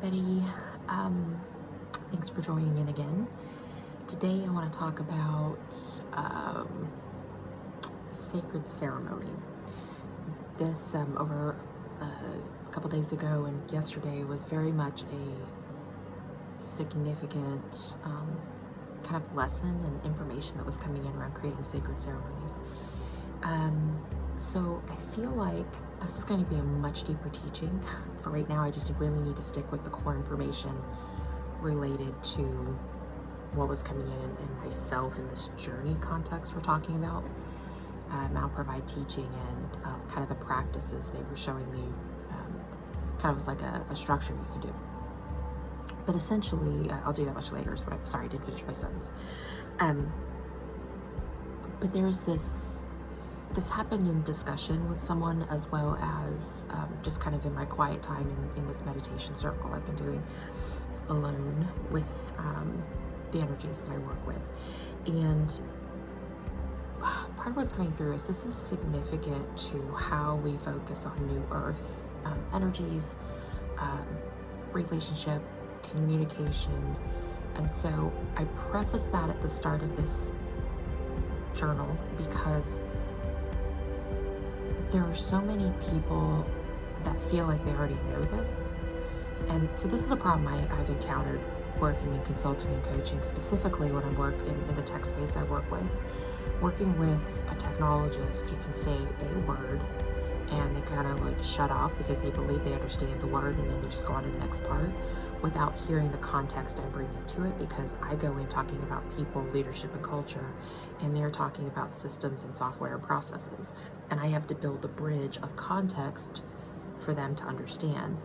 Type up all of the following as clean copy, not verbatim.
everybody. Thanks for joining in again. Today I want to talk about sacred ceremony. This over a couple days ago and yesterday was very much a significant kind of lesson and information that was coming in around creating sacred ceremonies. So I feel like this is going to be a much deeper teaching. For right now, I just really need to stick with the core information related to what was coming in myself in this journey context we're talking about. I'll provide teaching and kind of the practices they were showing me, kind of was like a structure you can do. But essentially, I'll do that much later, so I'm sorry, I didn't finish my sentence. But there's this happened in discussion with someone, as well as just kind of in my quiet time in this meditation circle I've been doing alone with the energies that I work with. And part of what's coming through is this is significant to how we focus on New Earth energies, relationship, communication. And so I preface that at the start of this journal because there are so many people that feel like they already know this. And so this is a problem I've encountered working in consulting and coaching, specifically when I work in the tech space I work with. Working with a technologist, you can say a word and they kind of like shut off because they believe they understand the word, and then they just go on to the next part without hearing the context I'm bringing to it, because I go in talking about people, leadership, and culture, and they're talking about systems and software and processes. And I have to build a bridge of context for them to understand.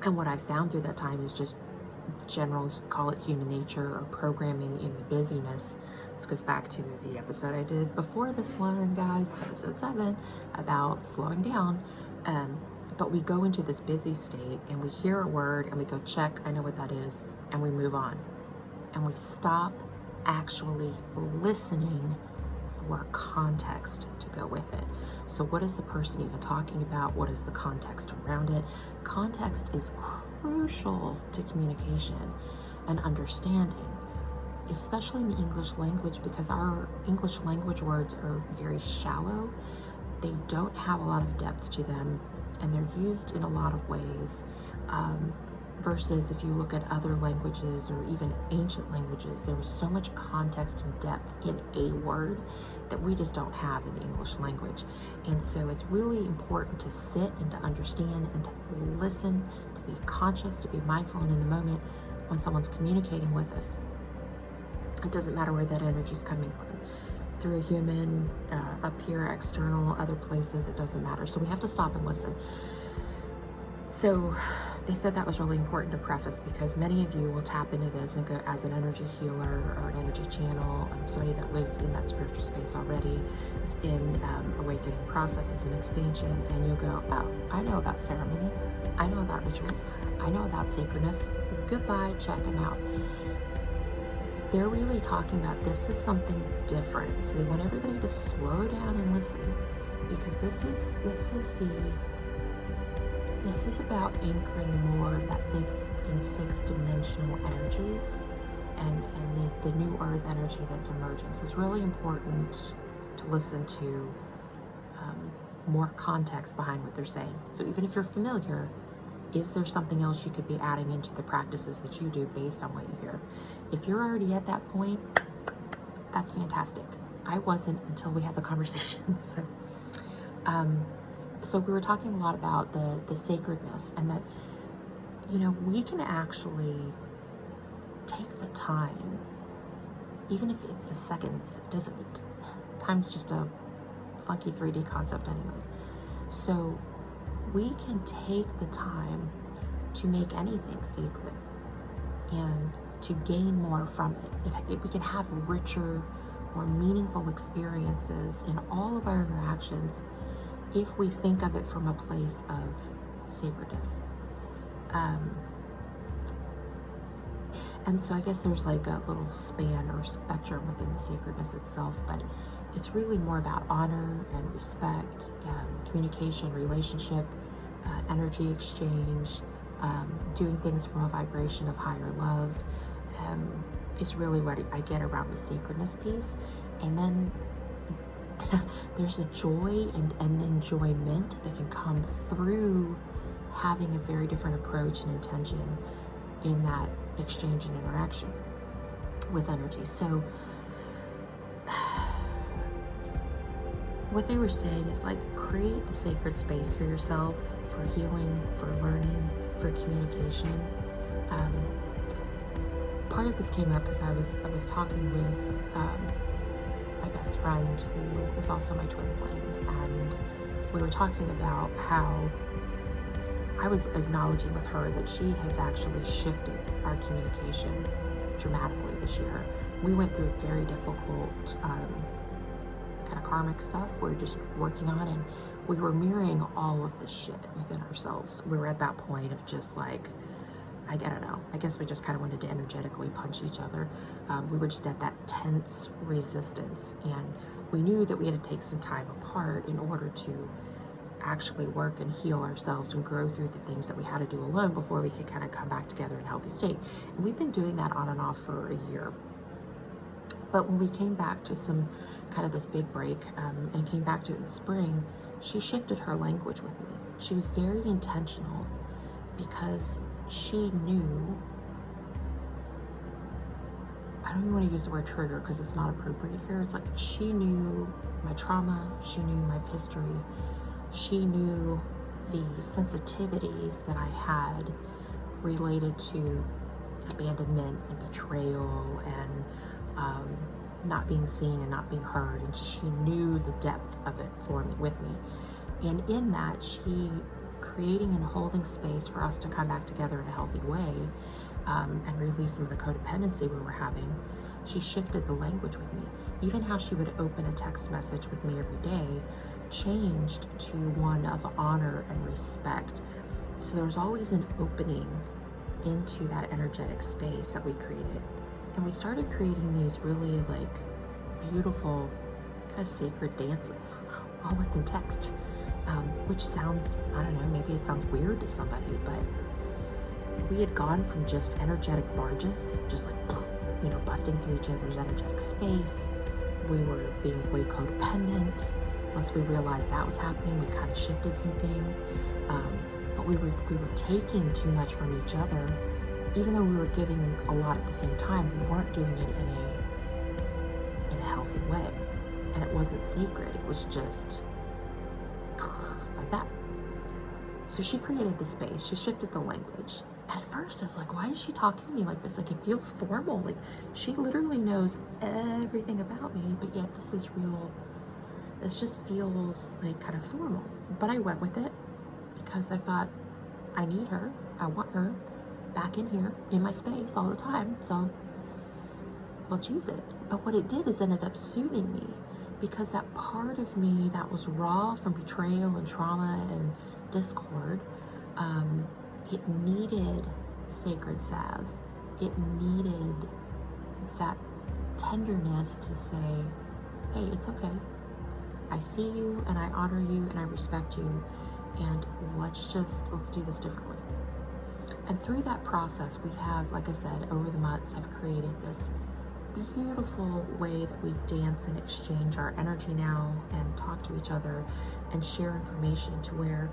And what I've found through that time is just general, call it human nature or programming in the busyness. This goes back to the episode I did before this one, guys, episode 7, about slowing down. But we go into this busy state and we hear a word and we go, check, I know what that is, and we move on. And we stop actually listening for context to go with it. So what is the person even talking about? What is the context around it? Context is crucial to communication and understanding, especially in the English language, because our English language words are very shallow. They don't have a lot of depth to them, and they're used in a lot of ways. Versus if you look at other languages or even ancient languages, there was so much context and depth in a word that we just don't have in the English language. And so it's really important to sit and to understand and to listen, to be conscious, to be mindful and in the moment when someone's communicating with us. It doesn't matter where that energy is coming from. Through a human, up here, external, other places, it doesn't matter. So we have to stop and listen. So they said that was really important to preface, because many of you will tap into this and go as an energy healer or an energy channel, somebody that lives in that spiritual space already, is in awakening processes and expansion, and you'll go, oh, I know about ceremony, I know about rituals, I know about sacredness, goodbye, check them out. They're really talking about this is something different. So they want everybody to slow down and listen, because this is about anchoring more that fits in 6-dimensional energies and the new earth energy that's emerging. So it's really important to listen to more context behind what they're saying. So even if you're familiar, is there something else you could be adding into the practices that you do based on what you hear? If you're already at that point, that's fantastic. I wasn't until we had the conversation. So we were talking a lot about the sacredness, and that, we can actually take the time, even if it's a seconds, time's just a funky 3D concept anyways. So we can take the time to make anything sacred and to gain more from it. We can have richer, more meaningful experiences in all of our interactions if we think of it from a place of sacredness. And so I guess there's like a little span or spectrum within the sacredness itself, but it's really more about honor and respect, communication, relationship, energy exchange, doing things from a vibration of higher love, is really what I get around the sacredness piece. And then there's a joy and an enjoyment that can come through having a very different approach and intention in that exchange and interaction with energy. So what they were saying is, like, create the sacred space for yourself, for healing, for learning, for communication. Part of this came up because I was talking with my best friend, who is also my twin flame, and we were talking about how I was acknowledging with her that she has actually shifted our communication dramatically this year. We went through very difficult kind of karmic stuff we're just working on, and we were mirroring all of the shit within ourselves. We were at that point of just like, I don't know, I guess we just kind of wanted to energetically punch each other. We were just at that tense resistance, and we knew that we had to take some time apart in order to actually work and heal ourselves and grow through the things that we had to do alone before we could kind of come back together in a healthy state. And we've been doing that on and off for a year. But when we came back to some kind of this big break, and came back to it in the spring, she shifted her language with me. She was very intentional because she knew, I don't even want to use the word trigger because it's not appropriate here. It's like she knew my trauma, she knew my history, she knew the sensitivities that I had related to abandonment and betrayal and not being seen and not being heard, and she knew the depth of it for me, with me. And in that, she creating and holding space for us to come back together in a healthy way, and release some of the codependency we were having. She shifted the language with me. Even how she would open a text message with me every day changed to one of honor and respect. So there was always an opening into that energetic space that we created. And we started creating these really like beautiful kind of sacred dances, all within text, which sounds, I don't know, maybe it sounds weird to somebody, but we had gone from just energetic barges, just like, you know, busting through each other's energetic space. We were being way codependent. Once we realized that was happening, we kind of shifted some things, but we were taking too much from each other. Even though we were giving a lot at the same time, we weren't doing it in a healthy way, and it wasn't sacred. It was just like that. So she created the space. She shifted the language. And at first, I was like, "Why is she talking to me like this? Like, it feels formal. Like, she literally knows everything about me, but yet this is real. This just feels like kind of formal." But I went with it because I thought, I need her. I want her back in here in my space all the time, so let's use it. But what it did is ended up soothing me, because that part of me that was raw from betrayal and trauma and discord, it needed sacred salve. It needed that tenderness to say, hey, it's okay. I see you and I honor you and I respect you, and let's do this differently. And through that process, we have, like I said, over the months, have created this beautiful way that we dance and exchange our energy now and talk to each other and share information, to where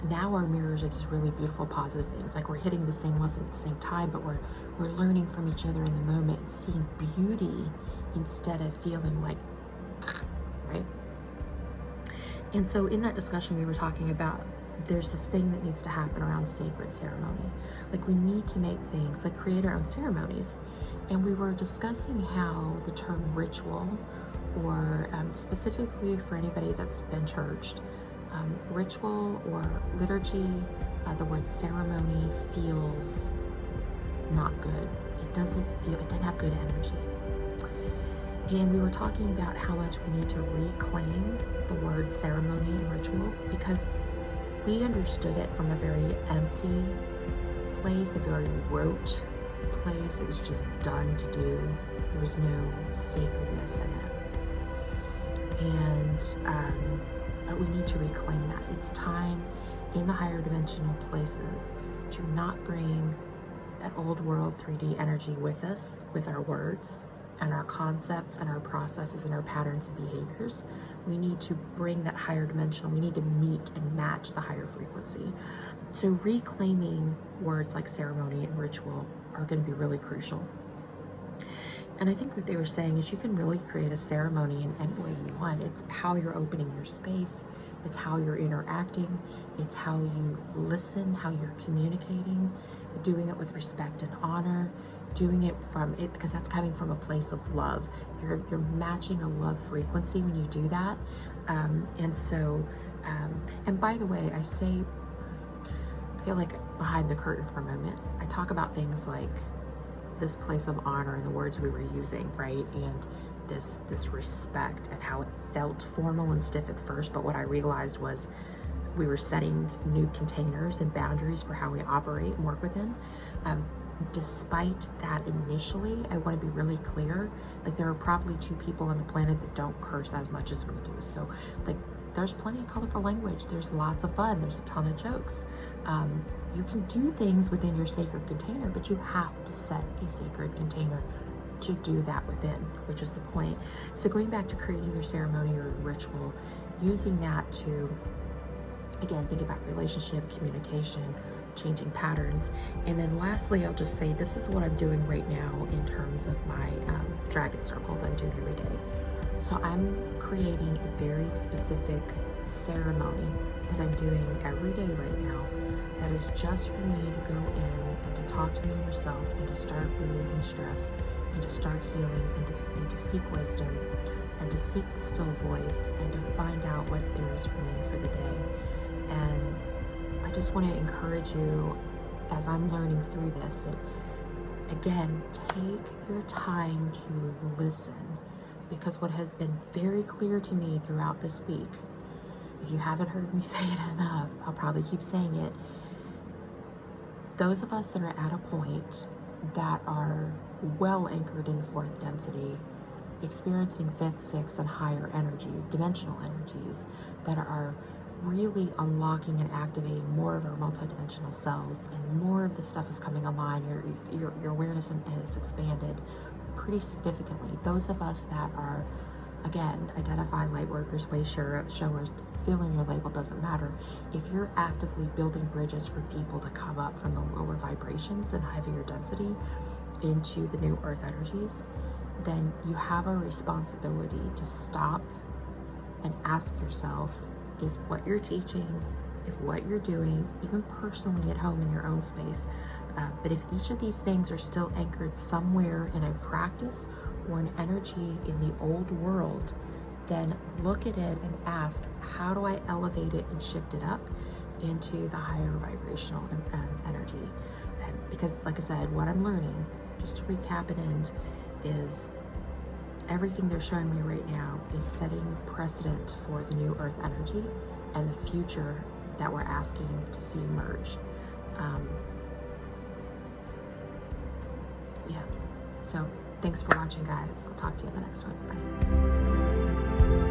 now our mirrors are these really beautiful, positive things. Like, we're hitting the same lesson at the same time, but we're learning from each other in the moment and seeing beauty instead of feeling like, right? And so in that discussion, we were talking about, there's this thing that needs to happen around sacred ceremony. Like, we need to make things, like create our own ceremonies. And we were discussing how the term ritual, or specifically for anybody that's been churched, ritual or liturgy, the word ceremony feels not good. It doesn't have good energy. And we were talking about how much we need to reclaim the word ceremony and ritual, because we understood it from a very empty place, a very rote place. It was just done to do. There was no sacredness in it. And but we need to reclaim that. It's time in the higher dimensional places to not bring that old world 3D energy with us, with our words and our concepts and our processes and our patterns and behaviors. We need to bring that higher dimensional. We need to meet and match the higher frequency. So reclaiming words like ceremony and ritual are going to be really crucial. And I think what they were saying is you can really create a ceremony in any way you want. It's how you're opening your space. It's how you're interacting. It's how you listen, how you're communicating, doing it with respect and honor, doing it from it, because that's coming from a place of love. You're matching a love frequency when you do that. And by the way, I feel like behind the curtain for a moment, I talk about things like this place of honor and the words we were using, right? And this respect and how it felt formal and stiff at first, but what I realized was we were setting new containers and boundaries for how we operate and work within. Despite that, initially, I want to be really clear, like there are probably 2 people on the planet that don't curse as much as we do. So like there's plenty of colorful language. There's lots of fun. There's a ton of jokes. You can do things within your sacred container, but you have to set a sacred container to do that within, which is the point. So going back to creating your ceremony or ritual, using that to, again, think about relationship, communication, changing patterns. And then lastly, I'll just say this is what I'm doing right now in terms of my dragon circle that I'm doing every day. So I'm creating a very specific ceremony that I'm doing every day right now that is just for me to go in and to talk to my inner self and to start relieving stress and to start healing and to seek wisdom and to seek the still voice and to find out what there is for me for the day. And I just want to encourage you, as I'm learning through this, that again, take your time to listen, because what has been very clear to me throughout this week, if you haven't heard me say it enough, I'll probably keep saying it. Those of us that are at a point that are well anchored in the 4th density, experiencing 5th, 6th, and higher energies, dimensional energies, that are really unlocking and activating more of our multidimensional selves, and more of the stuff is coming online. Your awareness has expanded pretty significantly. Those of us that are, again, identify light workers, way showers, filling your label doesn't matter. If you're actively building bridges for people to come up from the lower vibrations and heavier density into the new earth energies, then you have a responsibility to stop and ask yourself, is what you're teaching, if what you're doing, even personally at home in your own space, but if each of these things are still anchored somewhere in a practice or an energy in the old world, then look at it and ask, how do I elevate it and shift it up into the higher vibrational energy? Because like I said, what I'm learning, just to recap and end, is everything they're showing me right now is setting precedent for the new earth energy and the future that we're asking to see emerge. So thanks for watching, guys. I'll talk to you in the next one. Bye.